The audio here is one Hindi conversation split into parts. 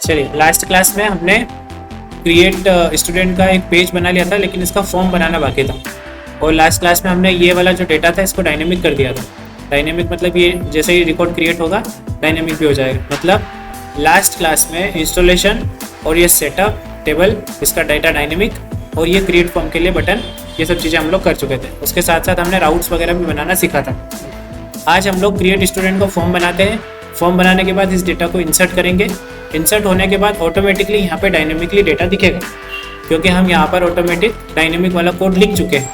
चलिए, लास्ट क्लास में हमने क्रिएट स्टूडेंट का एक पेज बना लिया था, लेकिन इसका फॉर्म बनाना बाकी था। और लास्ट क्लास में हमने ये वाला जो डेटा था इसको डायनेमिक कर दिया था। डायनेमिक मतलब ये जैसे ही रिकॉर्ड क्रिएट होगा डायनेमिक भी हो जाएगा। मतलब लास्ट क्लास में इंस्टॉलेशन और ये सेटअप टेबल, इसका डाटा डायनेमिक, और ये क्रिएट फॉर्म के लिए बटन, ये सब चीज़ें हम लोग कर चुके थे। उसके साथ साथ हमने राउट्स वगैरह भी बनाना सीखा था। आज हम लोग क्रिएट स्टूडेंट को फॉर्म बनाते हैं। फॉर्म बनाने के बाद इस डेटा को इंसर्ट करेंगे। इंसर्ट होने के बाद ऑटोमेटिकली यहाँ पे डायनेमिकली डेटा दिखेगा, क्योंकि हम यहाँ पर ऑटोमेटिक डायनेमिक वाला कोड लिख चुके हैं।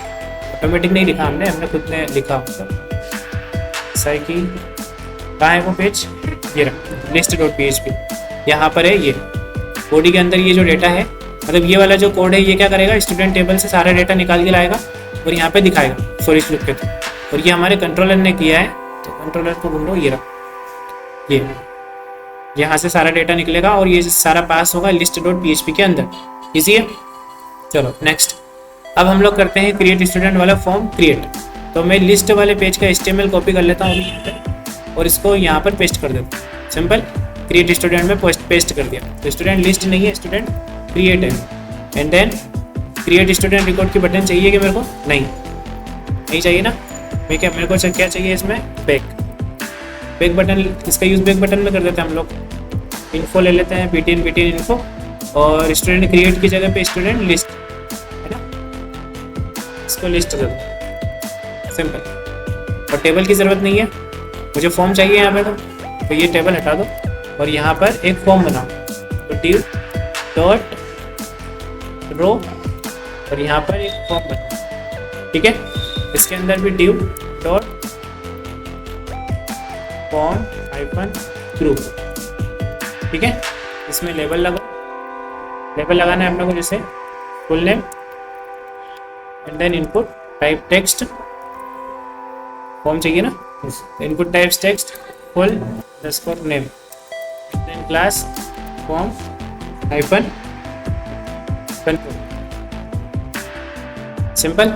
ऑटोमेटिक नहीं लिखा हमने खुद ने लिखा। ऐसा है कि कहाँ है वो पेज, ये रहा list.php, यहाँ पर है। ये बॉडी के अंदर ये जो डेटा है, मतलब ये वाला जो कोड है, ये क्या करेगा, स्टूडेंट टेबल से सारा डेटा निकाल के लाएगा और यहाँ पे दिखाएगा फॉर ईच लूप के थ्रू। और ये हमारे कंट्रोलर ने किया है, तो कंट्रोलर को ढूंढो, ये रहा, ये यहाँ से सारा डेटा निकलेगा और ये सारा पास होगा list.php के अंदर। इजी है। चलो नेक्स्ट, अब हम लोग करते हैं क्रिएट स्टूडेंट वाला फॉर्म क्रिएट। तो मैं लिस्ट वाले पेज का HTML कॉपी कर लेता हूँ और इसको यहाँ पर पेस्ट कर देता हूँ। सिंपल, क्रिएट स्टूडेंट में पेस्ट कर दिया। तो स्टूडेंट लिस्ट नहीं है, स्टूडेंट क्रिएट है। And then create student record की बटन चाहिए कि मेरे को, नहीं चाहिए ना। मेरे को क्या चाहिए इसमें, बैक बटन। इसका यूज़ बैक बटन में कर देते हैं हम लोग। इन्फो ले लेते हैं, btn इन्फो, और स्टूडेंट क्रिएट की जगह पे स्टूडेंट लिस्ट है ना, इसको लिस्ट कर दो। सिंपल। और टेबल की ज़रूरत नहीं है, मुझे फॉर्म चाहिए यहाँ पे, तो ये टेबल हटा दो और यहाँ पर एक फॉर्म बनाओ। तो div डॉट रो और यहाँ पर एक फॉर्म बनाओ। ठीक है, इसके अंदर भी div dot form hyphen group. ठीक है, इसमें लेबल लगाना है हम लोग को, जैसे full name and then input type text. Form चाहिए ना, input type text full underscore name, then class form hyphen control. Simple.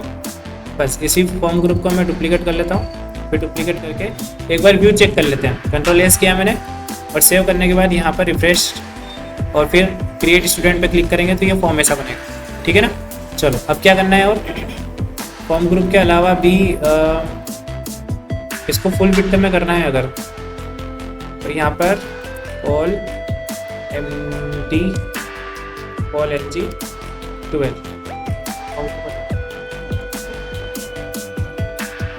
बस इसी फॉर्म ग्रुप को मैं डुप्लीकेट कर लेता हूँ। फिर डुप्लीकेट करके एक बार व्यू चेक कर लेते हैं। कंट्रोल एस किया मैंने, और सेव करने के बाद यहाँ पर रिफ्रेश और फिर क्रिएट स्टूडेंट पे क्लिक करेंगे तो ये फॉर्म ऐसा बनेगा। ठीक है ना। चलो अब क्या करना है, और फॉर्म ग्रुप के अलावा भी इसको फुल विड्थ में करना है अगर, तो यहाँ पर ऑल empty ऑल ng 12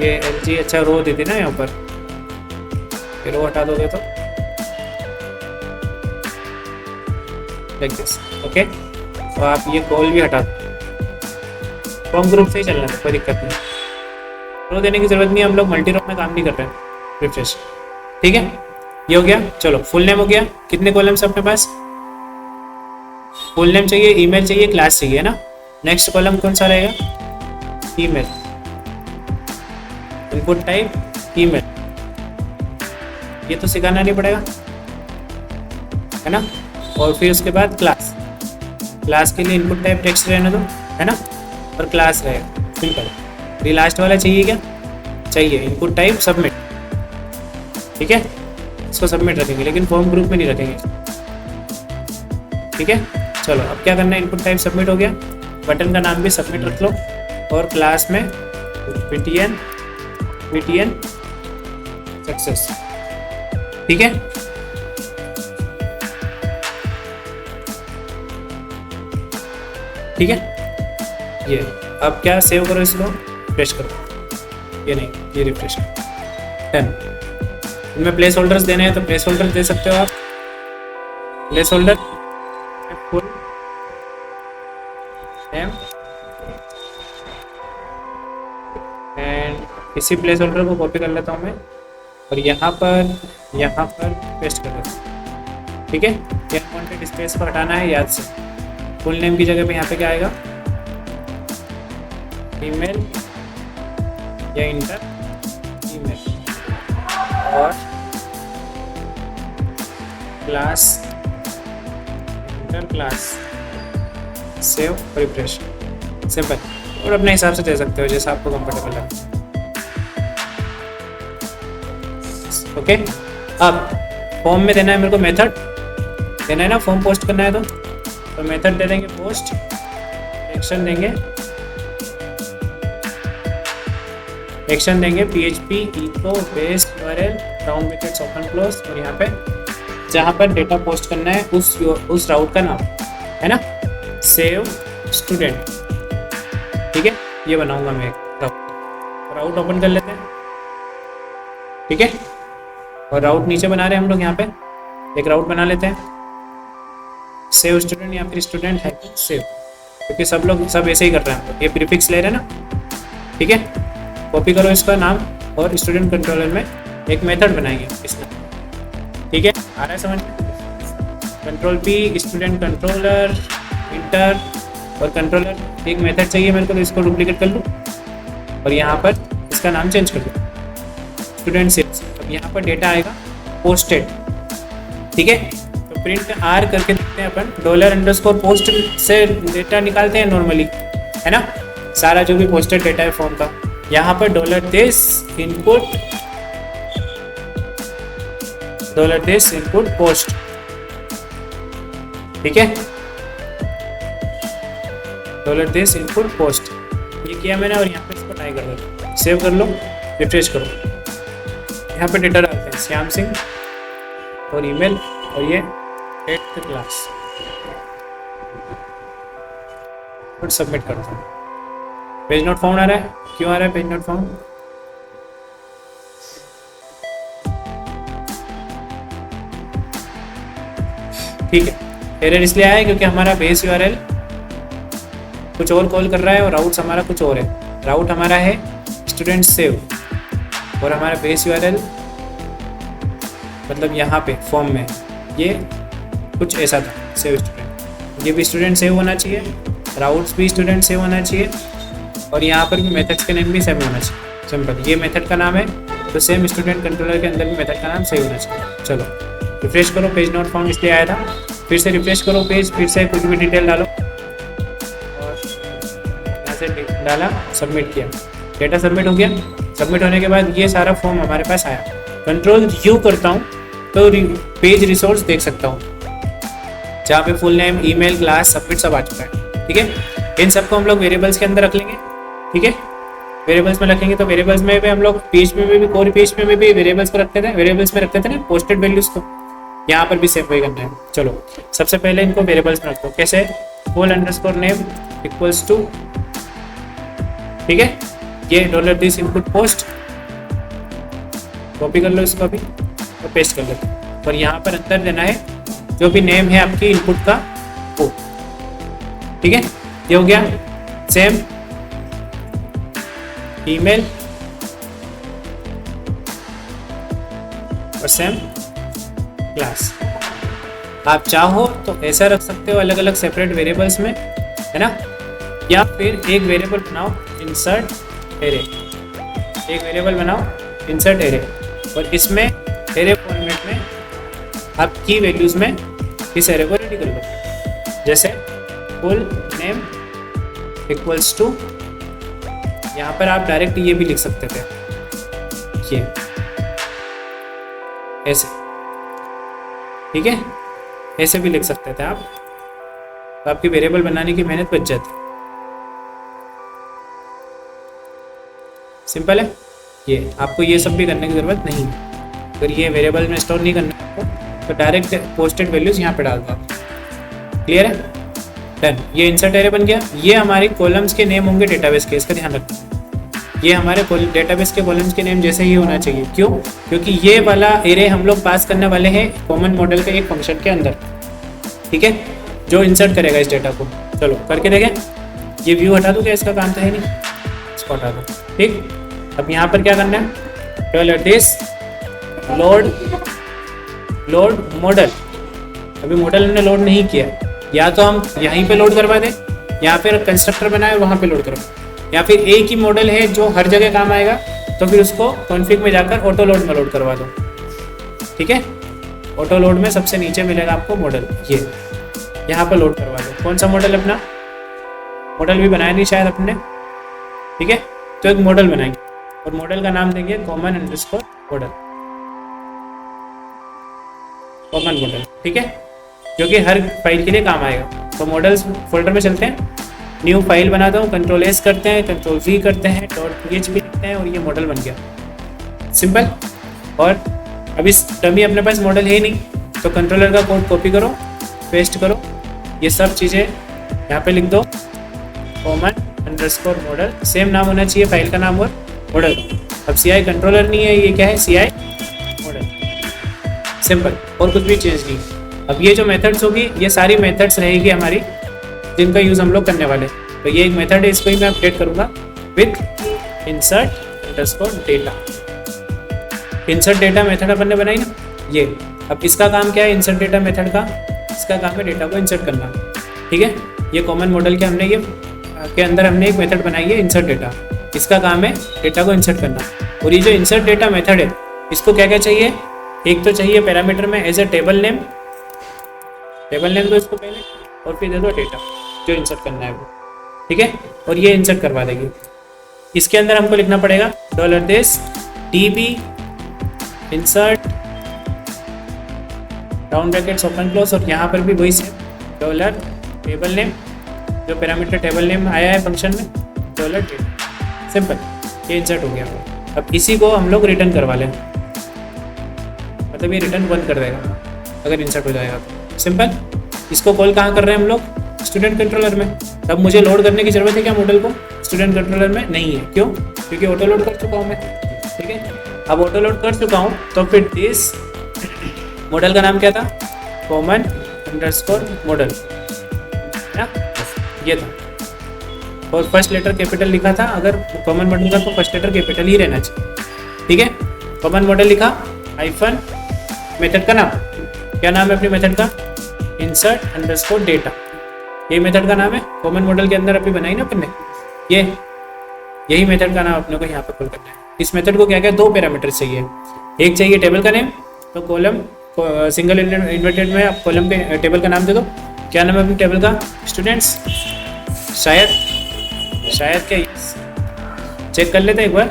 ये LG अच्छा रो देती ना यहाँ पर, ये रो हटा दोगे तो लाइक दिस। ओके, तो आप ये कॉल भी हटा दो। फॉर्म ग्रुप से ही चलना है, कोई दिक्कत नहीं। रो देने की जरूरत नहीं है, हम लोग मल्टी रो में काम नहीं कर रहे हैं। रिफ्रेश। ठीक है, ये हो गया। चलो फुल नेम हो गया। कितने कॉलम्स अपने पास, फुल नेम चाहिए, ईमेल चाहिए, क्लास चाहिए ना। नेक्स्ट कॉलम कौन सा रहेगा, ईमेल, इनपुट टाइप ईमेल। ये तो सिखाना नहीं पड़ेगा है ना। और फिर उसके बाद क्लास के लिए इनपुट टाइप टेक्स्ट रहने दो है ना, और क्लास रहेगा। सिंपल। ये लास्ट वाला चाहिए क्या, चाहिए, इनपुट टाइप सबमिट। ठीक है, इसको सबमिट रखेंगे लेकिन फॉर्म ग्रुप में नहीं रखेंगे। ठीक है, चलो अब क्या करना है, इनपुट टाइप सबमिट हो गया। बटन का नाम भी सबमिट रख लो, और क्लास में btn सक्सेस। ठीक है, ठीक है। ये अब क्या, सेव करो इसको, रिफ्रेश करो। ये नहीं, ये रिफ्रेश करो। 10 इनमें प्लेस होल्डर्स देने हैं तो प्लेस होल्डर दे सकते हो आप। Place holder full name and इसी प्लेस होल्डर को कॉपी कर लेता हूँ मैं और यहाँ पर पेस्ट कर देता हूँ। ठीक है, ये अनवांटेड स्पेस को हटाना है याद से। फुल नेम की जगह पे यहाँ पे क्या आएगा, ईमेल या इंटर ईमेल, और class inter class, save refresh. Simple. और अपने हिसाब से दे सकते हो जैसा आपको कंफर्टेबल है। ओके, अब फॉर्म में देना है मेरे को मेथड देना है ना, फॉर्म पोस्ट करना है तो मेथड दे देंगे पोस्ट, एक्शन देंगे PHP echo base URL round brackets open close, और यहाँ पे जहाँ पर डेटा पोस्ट करना है उस राउट का नाम है ना, सेव स्टूडेंट। ठीक है, ये बनाऊंगा मैं एक राउट ओपन कर लेते हैं। ठीक है, और राउट नीचे बना रहे हैं हम लोग, यहाँ पे एक राउट बना लेते हैं, सेव स्टूडेंट या फिर स्टूडेंट है सेव, क्योंकि सब लोग सब ऐसे ही कर रहे हैं, ये प्रीफिक्स ले रहे हैं ना। ठीक है, कॉपी करो इसका नाम और स्टूडेंट कंट्रोलर में एक मेथड बनाएंगे इसमें। ठीक है, आ रहा है समझ में? Control P student controller inter, और कंट्रोलर एक मेथड चाहिए मेरे को, तो इसको डुप्लीकेट कर लूँ और यहाँ पर इसका नाम चेंज कर दूँ स्टूडेंट सेव्स। अब यहाँ पर डेटा आएगा पोस्टेड। ठीक है, तो प्रिंट R करके देखते हैं अपन, $_पोस्ट से डेटा निकालते हैं नॉर्मली, है ना, सारा जो भी पोस्टेड डेटा है फॉर्म का। यहाँ पर $this input पोस्ट। ठीक है, $this input पोस्ट ये किया मैंने, और यहाँ पे इसको टाइप कर दो, सेव कर लो, रिफ्रेश करो। यहाँ पे डेटा डालते हैं श्याम सिंह और ईमेल, और ये 8th क्लास, और सबमिट करता हूँ। पेज नोट फाउंड आ रहा है, क्यों आ रहा है पेज नोट फाउंड? ठीक है, एरर इसलिए आया है क्योंकि हमारा बेस URL कुछ और कॉल कर रहा है और राउट्स हमारा कुछ और है। राउट हमारा है स्टूडेंट सेव, और हमारा बेस URL मतलब यहाँ पे फॉर्म में ये कुछ ऐसा था, सेव स्टूडेंट। ये भी स्टूडेंट सेव होना चाहिए, राउट्स भी स्टूडेंट सेव होना चाहिए, और यहाँ पर भी मेथड्स के नेम भी सेम होना चाहिए। सिंपल, ये मेथड का नाम है तो सेम स्टूडेंट कंट्रोलर के अंदर भी मेथड का नाम सही होना चाहिए। चलो रिफ्रेश करो, पेज नॉट फाउंड इसलिए आया था। फिर से रिफ्रेश करो पेज, फिर से कुछ भी डिटेल डालो, और यहाँ से डाला, सबमिट किया, डेटा सबमिट हो गया। सबमिट होने के बाद ये सारा फॉर्म हमारे पास आया। कंट्रोल U करता हूँ तो पेज रिसोर्स देख सकता हूँ, जहाँ पे full name, email, class, submit सब आ चुका है। ठीक है, इन सबको हम लोग वेरिएबल्स के अंदर रख लेंगे। ठीक है, वेरिएबल्स में रखेंगे तो वेरिएबल्स में भी हम लोग PHP में भी, कोर PHP में भी वेरिएबल्स को रखते थे, वेरिएबल्स में रखते थे ना पोस्टेड वैल्यूज को, यहाँ पर भी सेम वही करना है। चलो सबसे पहले इनको वेरिएबल्स में रखते हो, कैसे? full_name इक्वल्स टू, ठीक है, ये $this input post, कॉपी कर लो इसको अभी और पेस्ट कर लो, और यहाँ पर अंदर देना है जो भी नेम है आपकी इनपुट का वो। ठीक है, ये हो गया। सेम ईमेल और सेम क्लास। आप चाहो तो ऐसा रख सकते हो अलग अलग सेपरेट वेरिएबल्स में, है ना, या फिर एक वेरिएबल बनाओ इंसर्ट एरे, एक वेरिएबल बनाओ इंसर्ट एरे, और इसमें एरे फॉर्मेट में आप की वैल्यूज में इस एरे को रेडी कर लो। जैसे फुल नेम इक्वल्स टू, यहाँ पर आप डायरेक्ट ये भी लिख सकते थे, ये ऐसे, ठीक है, ऐसे भी लिख सकते थे आप, तो आपकी वेरिएबल बनाने की मेहनत बच जाती। सिंपल है, ये आपको ये सब भी करने की ज़रूरत नहीं है। अगर ये वेरिएबल में स्टोर नहीं करना है तो डायरेक्ट पोस्टेड वैल्यूज यहाँ पे डाल दो। क्लियर है? डन। ये इंसर्ट एरे बन गया। ये हमारे कॉलम्स के नेम होंगे डेटाबेस के, इसका ध्यान रखना। ये हमारे डेटाबेस के कॉलम्स के नेम जैसे ही होना चाहिए। क्यों? क्योंकि ये वाला एरे हम लोग पास करने वाले हैं कॉमन मॉडल के एक फंक्शन के अंदर, ठीक है, जो इंसर्ट करेगा इस डेटा को। चलो करके देखें। ये व्यू हटा दो, क्या इसका काम तो है नहीं, इसको हटा दो। ठीक, अब यहाँ पर क्या करना है, दिस लोड मॉडल। अभी मॉडल हमने लोड नहीं किया, या तो हम यहीं पे लोड करवा दें, या फिर कंस्ट्रक्टर बनाए और वहाँ पे लोड करवाएं, या फिर एक ही मॉडल है जो हर जगह काम आएगा, तो फिर उसको कॉन्फ़िग में जाकर ऑटो लोड में लोड करवा दो। ठीक है, ऑटो लोड में सबसे नीचे मिलेगा आपको मॉडल, ये यहाँ पर लोड करवा दो। कौन सा मॉडल? अपना मॉडल भी बनाया नहीं शायद अपने, ठीक है, तो एक मॉडल बनाएंगे और मॉडल का नाम देंगे common underscore model. Common model, ठीक है, जो कि हर फाइल के लिए काम आएगा। तो मॉडल्स फोल्डर में चलते हैं, न्यू फाइल बनाता हूँ, कंट्रोल एस करते हैं, कंट्रोल वी करते हैं, .php लिखते हैं और ये मॉडल बन गया, सिंपल। और अब इस डमी अपने पास मॉडल है ही नहीं, तो कंट्रोलर का कोड कॉपी करो, पेस्ट करो, ये सब चीज़ें यहाँ पे लिख दो, common_model, सेम नाम होना चाहिए फाइल का नाम और मॉडल। अब CI कंट्रोलर नहीं है, ये क्या है, CI मॉडल, सिंपल, और कुछ भी चेंज नहीं। अब ये जो मेथड्स होगी, ये सारी मेथड्स रहेगी हमारी जिनका यूज़ हम लोग करने वाले। तो ये एक मेथड है, इसको ही मैं अपडेट करूँगा with insert_data। Insert data method अपन ने बनाई ना ये। अब इसका काम क्या है, इंसर्ट डेटा मेथड का, इसका काम है डेटा को इंसर्ट करना, ठीक है। ये कॉमन मॉडल के हमने ये के अंदर हमने एक मेथड बनाई है इंसर्ट डेटा, इसका काम है डेटा को इंसर्ट करना। और ये जो इंसर्ट डेटा मेथड है, इसको क्या क्या चाहिए, एक तो चाहिए पैरामीटर में एज ए टेबल नेम दो इसको पहले, और फिर दे दो डेटा जो इंसर्ट करना है वो, ठीक है। और ये इंसर्ट करवा देगी। इसके अंदर हमको लिखना पड़ेगा $db insert round brackets open close, और यहाँ पर भी वही सेम $टेबल नेम, जो पैरामीटर टेबल नेम आया है फंक्शन में, $data, सिंपल, ये इंसर्ट हो गया। अब इसी को हम लोग रिटर्न करवा लें, मतलब ये रिटर्न बंद कर देगा अगर इंसर्ट हो जाएगा तो, सिंपल। इसको कॉल कहाँ कर रहे हैं हम लोग, स्टूडेंट कंट्रोलर में। तब मुझे लोड करने की जरूरत है क्या मॉडल को, स्टूडेंट कंट्रोलर में नहीं है, क्यों, क्योंकि ऑटो लोड कर चुका हूँ मैं, ठीक है। अब ऑटो लोड कर चुका हूँ, तो फिर इस मॉडल का नाम क्या था, common_model, है ना, ये था। और फर्स्ट लेटर कैपिटल लिखा था, अगर कॉमन मॉडल का तो फर्स्ट लेटर कैपिटल ही रहना चाहिए, ठीक है। कॉमन मॉडल लिखा, हाइफन मेथड का नाम, क्या नाम है अपनी मेथड का, insert_data, ये मेथड का नाम है। कॉमन मॉडल के अंदर अभी बनाई ना अपन ने, यही मेथड का नाम अपने को यहाँ पे कॉल करना है। इस मेथड को क्या क्या, दो पैरामीटर चाहिए, एक चाहिए टेबल का नेम, तो कॉलम सिंगल इन्वर्टेड में आप कॉलम के टेबल का नाम दे दो। क्या नाम है अपने टेबल का, स्टूडेंट्स, शायद क्या, चेक कर लेते हैं एक बार,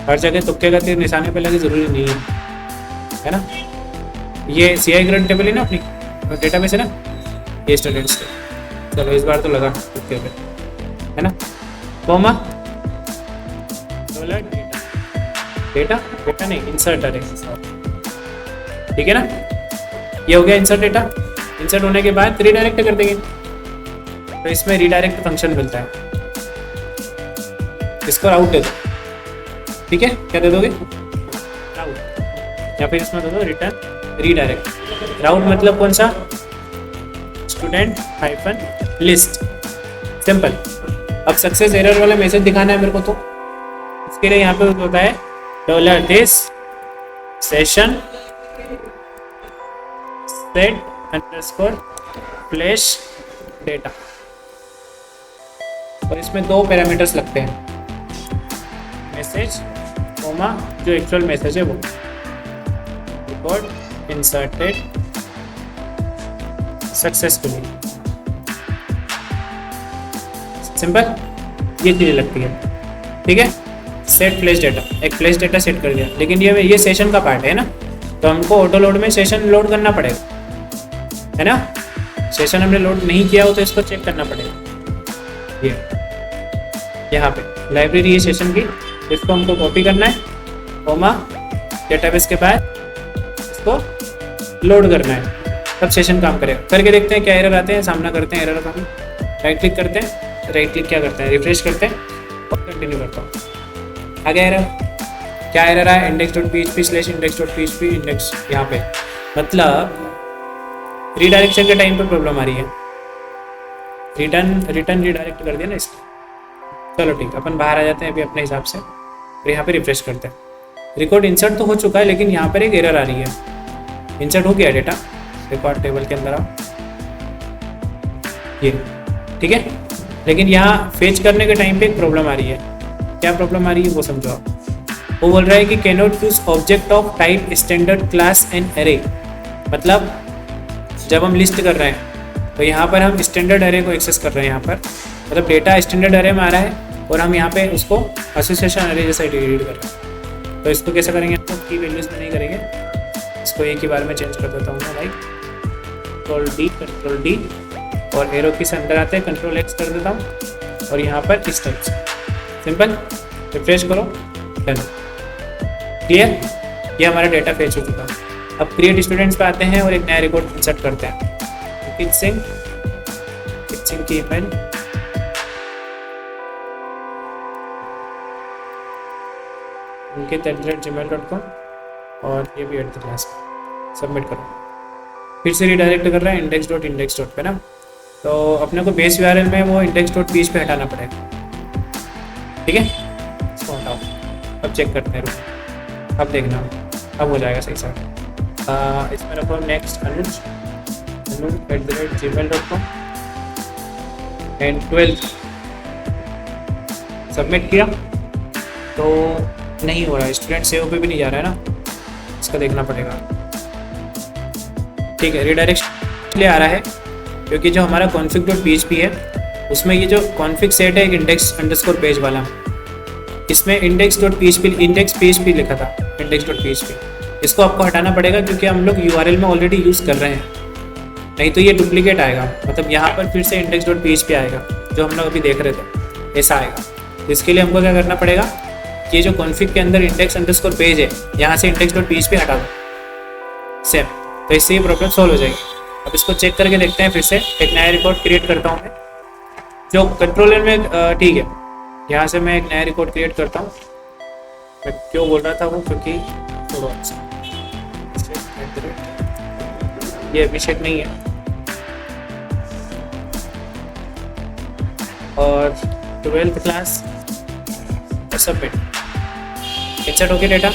हर जगह तुक्के का तीर निशाने पे लगे जरूरी नहीं है ना। ये CI ग्रेड टेबल है ना अपनी डेटाबेस है ना, ये स्टूडेंट्स का, चलो इस बार तो लगा तुक्के पे, है ना, कॉमा डेटा नहीं, इंसर्ट अरे, ठीक है ना। ये हो गया इंसर्ट डेटा। इंसर्ट होने के बाद रीडायरेक्ट कर देंगे, तो इसमें रीडायरेक्ट फंक्शन मिलता है, इसको राउट दे दो, ठीक है। क्या दे दोगे, राउट, या फिर इसमें दे दो रिटर्न रीडायरेक्ट। राउट मतलब कौन सा, student-list, सिंपल। अब सक्सेस एरर वाला मैसेज दिखाना है मेरे को, तो इसके लिए यहाँ पे होता है $this session set_flash data, और इसमें दो पैरामीटर्स लगते हैं, मैसेज कोमा जो एक्चुअल मैसेज है वो, रिकॉर्ड इंसर्टेड सक्सेसफुली, सिंपल, ये चीज़ें लगती है, ठीक है। सेट फ्लैश डेटा, एक फ्लैश डेटा सेट कर दिया, लेकिन ये सेशन का पार्ट है ना, तो हमको ऑटो लोड में सेशन लोड करना पड़ेगा, है ना। सेशन हमने लोड नहीं किया हो तो इसको चेक करना पड़ेगा। ये यहाँ पे लाइब्रेरी है सेशन की, इसको हमको कॉपी करना है, कोमा डेटाबेस के बाद इसको लोड करना है, तब सेशन काम करेगा। करके देखते हैं क्या एरर आते हैं, सामना करते हैं एरर का भी। राइट क्लिक करते हैं, राइट क्लिक क्या करते हैं, रिफ्रेश करते हैं और कंटिन्यू करता हूँ। आ गया एरर, क्या एरर आया, index.php/index.php इंडेक्स, यहाँ पे मतलब रीडायरेक्शन के टाइम पे प्रॉब्लम आ रही है, रिटर्न रीडायरेक्ट कर दिया ना इसको। चलो ठीक, अपन बाहर आ जाते हैं अभी अपने हिसाब से, और यहाँ पे रिफ्रेश करते हैं। रिकॉर्ड इंसर्ट तो हो चुका है, लेकिन यहाँ पर एक एरर आ रही है, इंसर्ट हो गया डेटा रिकॉर्ड टेबल के अंदर, आओ ये, ठीक है। लेकिन यहाँ फेच करने के टाइम पे एक प्रॉब्लम आ रही है। क्या प्रॉब्लम आ रही है वो समझो आप। वो बोल रहा है कि cannot use object of type standard class and array, मतलब जब हम लिस्ट कर रहे हैं तो यहाँ पर हम स्टैंडर्ड एरे को एक्सेस कर रहे हैं, यहाँ पर मतलब डेटा स्टैंडर्ड एरे में आ रहा है और हम यहाँ पे उसको एसोसिएशन एरे जैसा रीड कर रहे हैं। तो इसको कैसे करेंगे, तो की वैल्यूज़ में नहीं करेंगे, इसको एक ही बार में चेंज कर देता हूँ मैं, लाइक कंट्रोल डी और एरो की से अंदर आते हैं कंट्रोल एक्स कर देता हूँ और यहाँ पर इस टाइप से सिंपल रिफ्रेश करो, डन। क्लियर, ये हमारा डेटा फेच हो चुका है। अब क्रिएट स्टूडेंट्स पे आते हैं और एक नया रिकॉर्ड इंसर्ट करते हैं। कित सिंह की ईमेल unkit@gmail.com और ये भी @ क्लास सबमिट करो। फिर से रिडायरेक्ट कर रहा है index.index पे ना, तो अपने को बेस URL में वो index.php पे हटाना पड़ेगा, ठीक है। इसको हटाओ, अब चेक करते हैं, रुको, अब देखना, अब हो जाएगा सही सर। इसमें रखो नेक्स्ट @gmail.com एंड 12 सबमिट किया तो नहीं हो रहा है, स्टूडेंट सेव पे भी नहीं जा रहा है ना, इसका देखना पड़ेगा। ठीक है, रिडायरेक्शन ले आ रहा है क्योंकि जो हमारा config.php है उसमें ये जो config सेट है एक index_page वाला, इसमें index.php लिखा था, index.php, इसको आपको हटाना पड़ेगा क्योंकि हम लोग URL में ऑलरेडी यूज़ कर रहे हैं, नहीं तो ये डुप्लीकेट आएगा, मतलब यहाँ पर फिर से index.php आएगा जो हम लोग अभी देख रहे थे, ऐसा आएगा। इसके लिए हमको क्या करना पड़ेगा, ये जो config के अंदर index_page है यहाँ से index.php हटा दो, सेम, तो इससे ये प्रॉब्लम सॉल्व हो जाएगी। अब इसको चेक करके देखते हैं, फिर से एक नया रिकॉर्ड क्रिएट करता हूँ मैं जो कंट्रोलर में, ठीक है, यहाँ से मैं एक नया रिकॉर्ड क्रिएट करता हूँ। मैं क्यों बोल रहा था वो, क्योंकि थोड़ा ये अभिषेक नहीं है, और 12th क्लास सबमिट, इंसर्ट हो गया डेटा,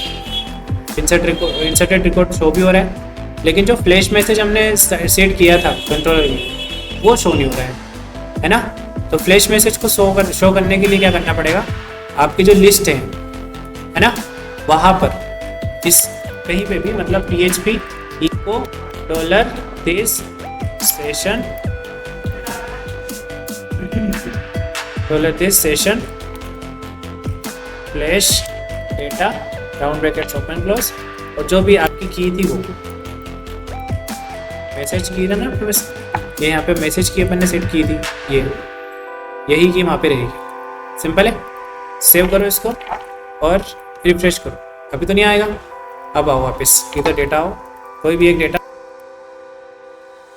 इंसर्टेड रिकॉर्ड शो भी हो रहा है, लेकिन जो फ्लैश मैसेज हमने सेट किया था कंट्रोलर में वो शो नहीं हो रहा है ना। तो फ्लैश मैसेज को शो करने के लिए क्या करना पड़ेगा, आपकी जो लिस्ट है ना, वहाँ पर इस कहीं पे भी, मतलब PHP echo $this session flash data round brackets open close, और जो भी आपकी की थी वो मैसेज की था ना, ये यहाँ पे मैसेज की अपन ने सेट की थी, यही की वहाँ पे रहेगी। सिंपल है, सेव करो इसको और रिफ्रेश करो, अभी तो नहीं आएगा, अब आओ वापस, इधर डेटा आओ, कोई भी एक डेटा,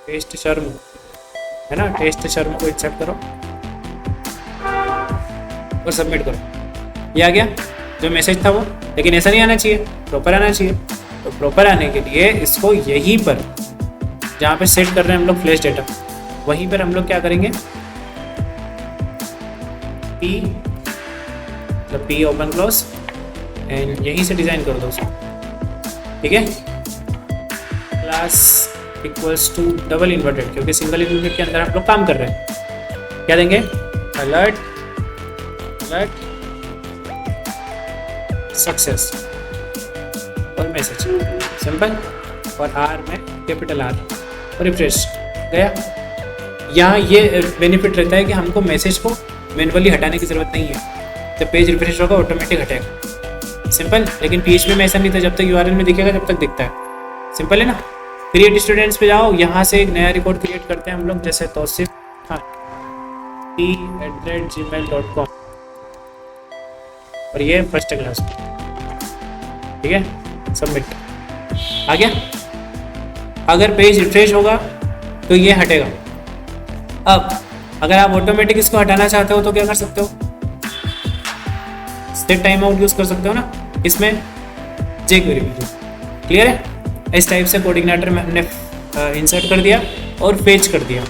टेस्ट शर्म है ना, टेस्ट शर्म को एक्सेप्ट करो और सबमिट करो। ये आ गया जो मैसेज था वो, लेकिन ऐसा नहीं आना चाहिए, प्रॉपर आना चाहिए। तो प्रॉपर आने के लिए इसको यहीं पर जहाँ पे सेट कर रहे हैं हम लोग फ्लैश डेटा, वहीं पर हम लोग क्या करेंगे, P ओपन क्लोज एंड यहीं से डिज़ाइन कर दो उसको, ठीक है। Class equals to double inverted, क्योंकि सिंगल इन्वर्टेड के अंदर हम लोग काम कर रहे हैं। क्या देंगे, अलर्ट सक्सेस और मैसेज, सिंपल, और R में कैपिटल R और रिफ्रेश गया। यहाँ ये बेनिफिट रहता है कि हमको मैसेज को मैन्युअली हटाने की ज़रूरत नहीं है, जब पेज रिफ्रेश होगा ऑटोमेटिक हटेगा, सिंपल। लेकिन PHP में ऐसा नहीं था, जब तक URL में दिखेगा जब तक दिखता है, सिंपल है ना। क्रिएट स्टूडेंट्स पे जाओ, यहाँ से एक नया रिकॉर्ड क्रिएट करते हैं हम लोग, जैसे तौसीफ खान t@gmail.com, और ये फर्स्ट क्लास, ठीक है, सबमिट, आ गया। अगर पेज रिफ्रेश होगा तो ये हटेगा। अब अगर आप ऑटोमेटिक इसको हटाना चाहते हो तो क्या कर सकते हो, सेट टाइम आउट यूज़ कर सकते हो ना, इसमें jQuery में। क्लियर है, इस टाइप से कोऑर्डिनेटर में हमने इंसर्ट कर दिया और फेच कर दिया।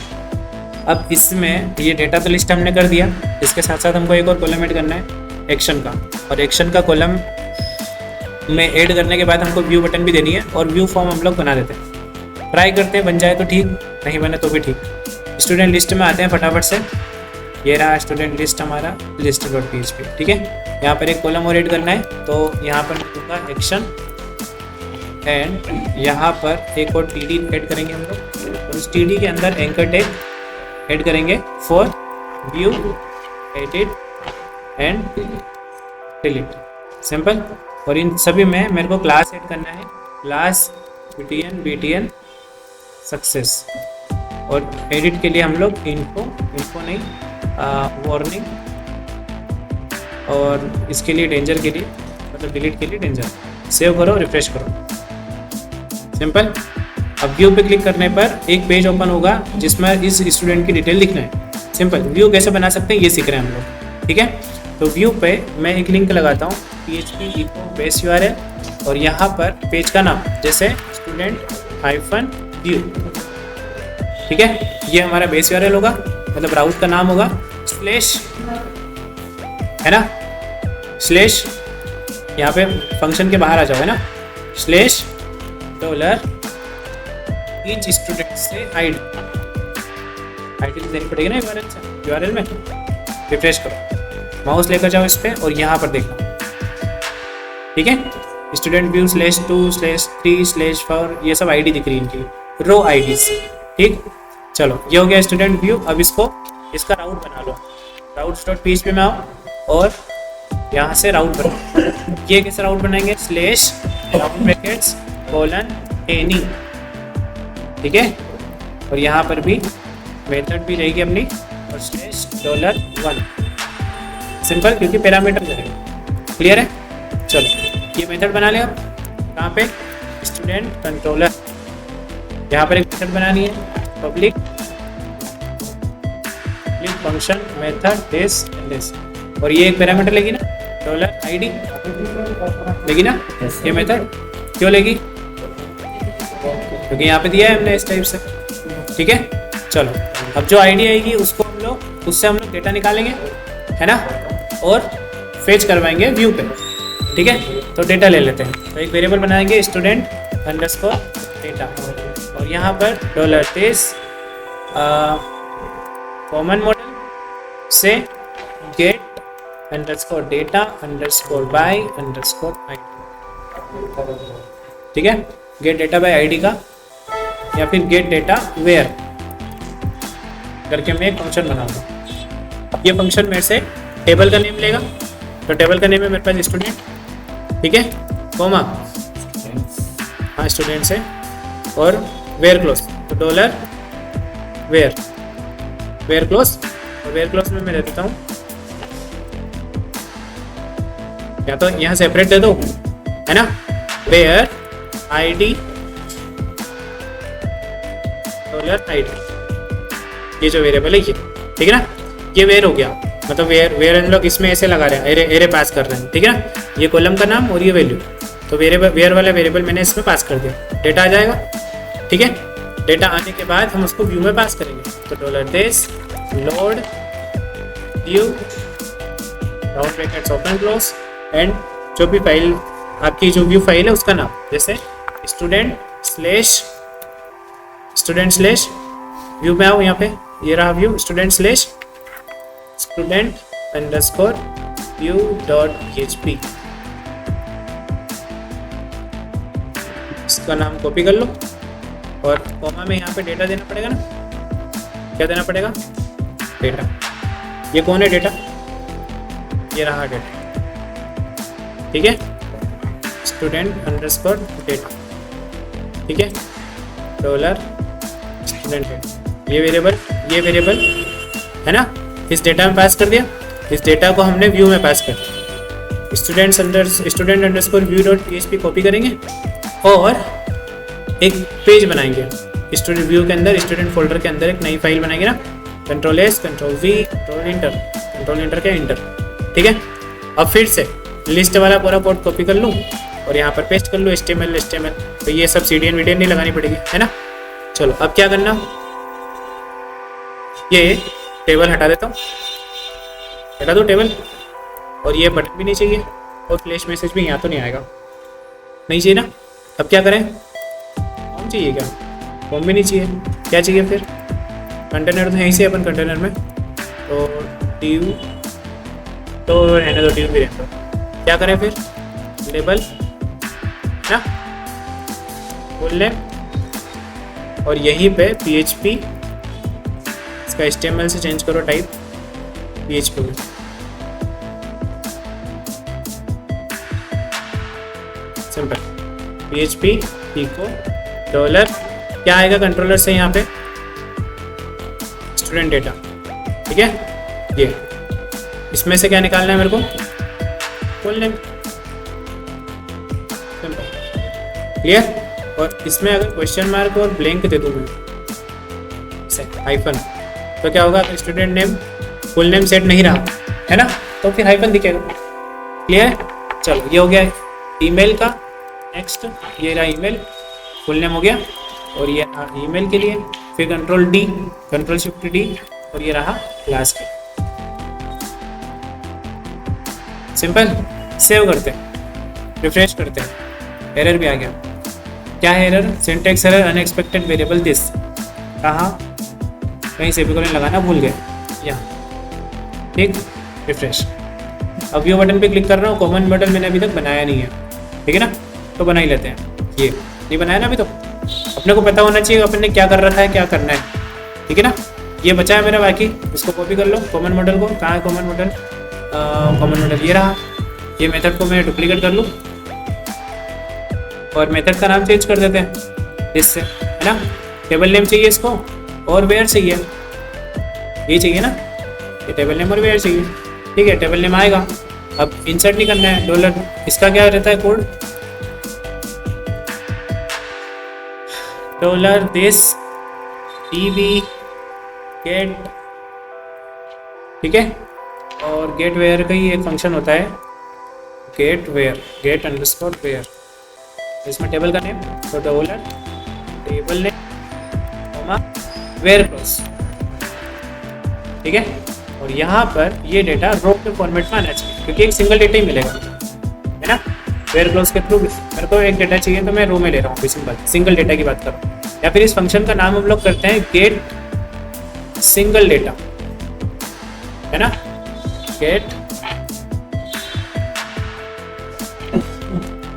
अब इसमें ये डेटा तो लिस्ट हमने कर दिया, इसके साथ साथ हमको एक और कॉलम ऐड करना है एक्शन का, और एक्शन का कॉलम में ऐड करने के बाद हमको व्यू बटन भी देनी है, और व्यू फॉर्म हम लोग बना देते हैं। ट्राई करते हैं, बन जाए तो ठीक, नहीं बने तो भी ठीक। स्टूडेंट लिस्ट में आते हैं फटाफट से, ये रहा स्टूडेंट लिस्ट हमारा, list.php, ठीक है। यहाँ पर एक कॉलम और ऐड करना है, तो यहाँ पर होगा एक्शन, एंड यहाँ पर एक और TD ऐड करेंगे हम लोग, और उस TD के अंदर एंकर टैग ऐड करेंगे for view edit and delete, simple. और इन सभी में मेरे को क्लास ऐड करना है, क्लास BTN सक्सेस। और एडिट के लिए हम लोग इन्फो नहीं, वार्निंग, और इसके लिए डेंजर के लिए, मतलब डिलीट के लिए डेंजर। सेव करो, रिफ्रेश करो, सिंपल। अब व्यू पे क्लिक करने पर एक पेज ओपन होगा जिसमें इस स्टूडेंट की डिटेल लिखना है। सिंपल। व्यू कैसे बना सकते हैं ये सीख रहे हैं हम लोग, ठीक है। तो व्यू पे मैं एक लिंक लगाता हूँ, PHP echo base URL, और यहाँ पर पेज का नाम जैसे student-view, ठीक है। ये हमारा बेस URL होगा, मतलब ब्राउज का नाम होगा, स्लैश है ना, स्लैश, यहाँ पे फंक्शन के बाहर आ जाओ, है ना, स्लैश डॉलर ईच स्टूडेंट से आईडी देनी पड़ेगी ना URL में। रिफ्रेश करो, माउस लेकर जाओ इस पर और यहाँ पर देखो, ठीक है। स्टूडेंट व्यू /2/3/4 ये सब आईडी दिख रही है इनकी, रो आईडीज, ठीक। चलो ये हो गया स्टूडेंट व्यू। अब इसका राउट बना लो, routes.php में आओ और यहाँ से राउट बनाओ। ये कैसे राउट बनाएंगे, /any, ठीक है। और यहाँ पर भी मेथड भी रहेगी अपनी, और $1, सिंपल, क्योंकि पैरामीटर करेंगे। क्लियर है। चलो ये मेथड बना लिया। कहाँ पे, स्टूडेंट कंट्रोलर, यहाँ पर एक मेथड बनानी है, पब्लिक फंक्शन मेथड दिस, और ये एक पैरामीटर लेगी ना, $ID लेगी ना ये मेथड। क्यों लेगी, क्योंकि यहाँ पे दिया है हमने इस टाइप से, ठीक है। चलो अब जो आईडी आएगी उससे हम लोग डेटा निकालेंगे, है ना, और फेच करवाएंगे व्यू पे, ठीक है। तो डेटा ले लेते हैं। तो एक वेरिएबल बनाएंगे student_data, और यहाँ पर $this कॉमन मॉडल से get_data_by_id, ठीक है। गेट डेटा बाय आईडी का, या फिर गेट डेटा वेयर करके मैं एक फंक्शन बनाऊंगा। ये फंक्शन मेरे से टेबल का नेम लेगा, तो टेबल का नेम है मेरे पास स्टूडेंट, ठीक है, कोमा, हाँ स्टूडेंट से, और वेयर क्लोज, तो वेयर क्लोज, और वेयर क्लोज में मैं दे देता हूँ, या तो यहाँ सेपरेट दे दो, है ना, वेयर ID $ID, ये जो वेरिएबल है ये, ठीक है ना। ये वेयर हो गया, मतलब वेयर हम लोग इसमें ऐसे लगा रहे हैं, एरे पास कर रहे हैं, ठीक है ना। ये कॉलम का नाम और ये वैल्यू, तो वेयर वाला वेरिएबल मैंने इसमें पास कर दिया, डेटा आ जाएगा, ठीक है। डेटा आने के बाद हम उसको व्यू में पास करेंगे, तो $this load view round brackets open close, and जो भी फाइल आपकी जो व्यू फाइल है उसका नाम, जैसे student/, व्यू में आओ, यहाँ पे ये रहा व्यू, student_view.php, इसका नाम कॉपी कर लो, और कॉमा में यहाँ पे डेटा देना पड़ेगा ना, क्या देना पड़ेगा, डेटा। ये कौन है डेटा, ये रहा डेटा, ठीक है, student_data, ठीक है, $student, ये वेरिएबल है ना, इस डेटा में पास कर दिया। इस डेटा को हमने व्यू में पास कर दिया, student_view.php कॉपी करेंगे और एक पेज बनाएंगे स्टूडेंट व्यू के अंदर, स्टूडेंट फोल्डर के अंदर एक नई फाइल बनाएंगे ना, Ctrl+S Ctrl+V Ctrl Enter के एंटर, ठीक है। अब फिर से लिस्ट वाला पूरा कोड कॉपी कर लूँ और यहाँ पर पेस्ट कर लूँ HTML, तो ये सब CDN वीडियन नहीं लगानी पड़ेगी, है ना। चलो अब क्या करना, ये टेबल हटा देता हूँ, हटा दो टेबल, और ये बटन भी नहीं चाहिए, और फ्लैश मैसेज भी यहाँ तो नहीं आएगा, नहीं चाहिए ना। अब क्या करें, फॉर्म चाहिए क्या, फॉर्म भी नहीं चाहिए, क्या चाहिए फिर, कंटेनर तो यहीं से अपन कंटेनर में, तो div, तो रहने दो div भी रहने दो। क्या करें फिर, लेबल ना, फुल नेम, और यहीं पे PHP, इसका HTML से चेंज करो टाइप PHP में, सिंपल PHP इको डॉलर क्या आएगा कंट्रोलर से यहाँ पे स्टूडेंट डेटा, ठीक है। ये इसमें से क्या निकालना है मेरे को, फुल नेम, सिंपल क्लियर। और इसमें अगर क्वेश्चन मार्क और ब्लैंक दे दूँ मैं हाइफन, तो क्या होगा, student name full name set नहीं रहा है ना, तो फिर हाइफन दिखेगा। क्लियर। चलो ये हो गया ईमेल का। नेक्स्ट ये रहा ईमेल, फुल नेम हो गया, और ये ईमेल के लिए फिर control D, control shift D, और ये रहा क्लास के। सिंपल। सेव करते हैं, रिफ्रेश करते हैं, एरर भी आ गया। क्या है error, syntax error, unexpected variable this. कहाँ, कहीं सेमीकोलन लगाना भूल गए यहाँ, ठीक। रिफ्रेश। अब व्यू बटन पे क्लिक कर रहा हूँ, कॉमन मॉडल मैंने अभी तक बनाया नहीं है, ठीक है ना, तो बना ही लेते हैं। ये नहीं बनाया ना अभी, तो अपने को पता होना चाहिए अपन ने क्या कर रखा है, क्या करना है, ठीक है ना। ये बचा है मेरा, बाकी इसको कॉपी कर लो कॉमन मॉडल को। कहाँ है कॉमन मॉडल, कॉमन मॉडल ये रहा। ये मेथड को मैं डुप्लीकेट कर लूँ और मेथड का नाम चेंज कर देते हैं इससे, है ना। टेबल नेम चाहिए इसको और वेयर चाहिए, ये चाहिए ना, ये टेबल नेम और वेयर चाहिए, ठीक है। टेबल नेम आएगा, अब इंसर्ट नहीं करना है डॉलर, इसका क्या रहता है code, dollar this DB get, ठीक है। और गेट वेयर का ही एक फंक्शन होता है, get where, get underscore where. इसमें टेबल का नेम, तो dollar table name where clause, ठीक है। और यहाँ पर ये डेटा रो के फॉर्मेट में आना चाहिए, क्योंकि एक सिंगल डेटा ही मिलेगा, है ना। वेयर क्लोज के थ्रू मेरे को एक डेटा चाहिए, तो मैं रो में ले रहा हूँ, सिंगल डेटा की बात करूँ। या फिर इस फंक्शन का नाम हम लोग करते हैं गेट सिंगल डेटा, है ना, गेट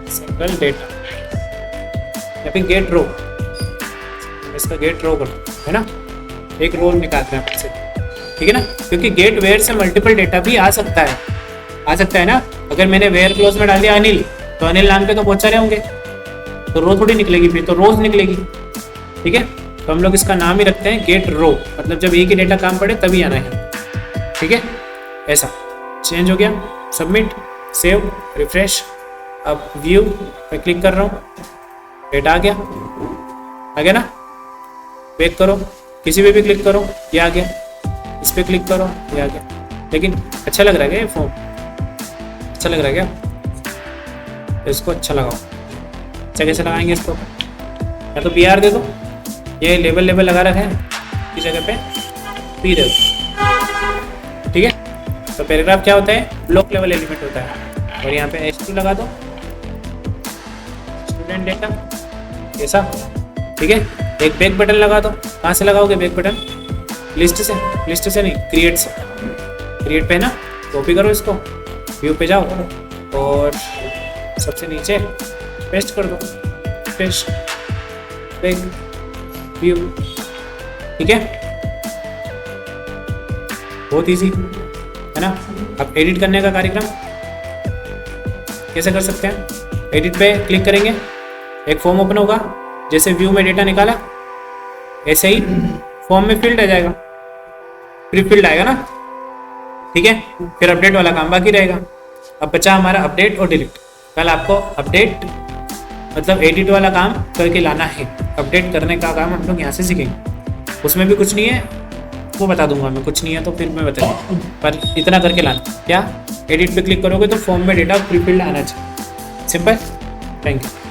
सिंगल डेटा, या फिर गेट रो, इसका गेट रो कर, है ना, एक रो निकालते हैं आपसे, ठीक है ना। क्योंकि गेट वेयर से मल्टीपल डेटा भी आ सकता है ना। अगर मैंने वेयर क्लोज में डाल दिया अनिल, तो अनिल नाम पे तो बहुत सारे होंगे, तो रो थोड़ी निकलेगी, फिर तो रोज निकलेगी, ठीक है। तो हम लोग इसका नाम ही रखते हैं गेट रो, मतलब जब एक ही डेटा काम पड़े तभी आना है, ठीक है। ऐसा चेंज हो गया, सबमिट, सेव, रिफ्रेश। अब व्यू पे क्लिक कर रहा हूँ, डेटा आ गया ना। बैक करो, किसी पे भी क्लिक करो, ये आ गया, इस पे क्लिक करो, ये आ गया। लेकिन अच्छा लग रहा है क्या ये फॉर्म, अच्छा लग रहा है क्या, तो इसको अच्छा लगाओ। अच्छा कैसे लगाएंगे इसको, या तो PR दे दो, ये लेबल लगा रखा है इस जगह पे P दे दो, ठीक है। तो पैराग्राफ क्या होता है, ब्लॉक लेवल एलिमेंट होता है, और यहाँ पे H2 लगा दो, स्टूडेंट डेटा ऐसा, ठीक है। एक बैक बटन लगा दो, कहाँ से लगाओगे बैक बटन, लिस्ट से नहीं, क्रिएट से, क्रिएट पे है ना, कॉपी करो इसको, व्यू पे जाओ और सबसे नीचे पेस्ट कर दो, पेस्ट, बैक, व्यू, ठीक है। बहुत इजी है ना। अब एडिट करने का कार्यक्रम कैसे कर सकते हैं, एडिट पे क्लिक करेंगे, एक फॉर्म ओपन होगा, जैसे व्यू में डेटा निकाला ऐसे ही फॉर्म में फील्ड आ जाएगा, प्री फील्ड आएगा ना, ठीक है। फिर अपडेट वाला काम बाकी रहेगा। अब बचा हमारा अपडेट और डिलीट। कल आपको अपडेट मतलब एडिट वाला काम करके लाना है, अपडेट करने का काम हम लोग यहाँ से सीखेंगे। उसमें भी कुछ नहीं है, वो बता दूंगा मैं, कुछ नहीं है तो फिर मैं बता दूँगा, पर इतना करके लाना। क्या, एडिट पे क्लिक करोगे तो फॉर्म में डेटा प्री फील्ड आना चाहिए, सिंपल। Thank you.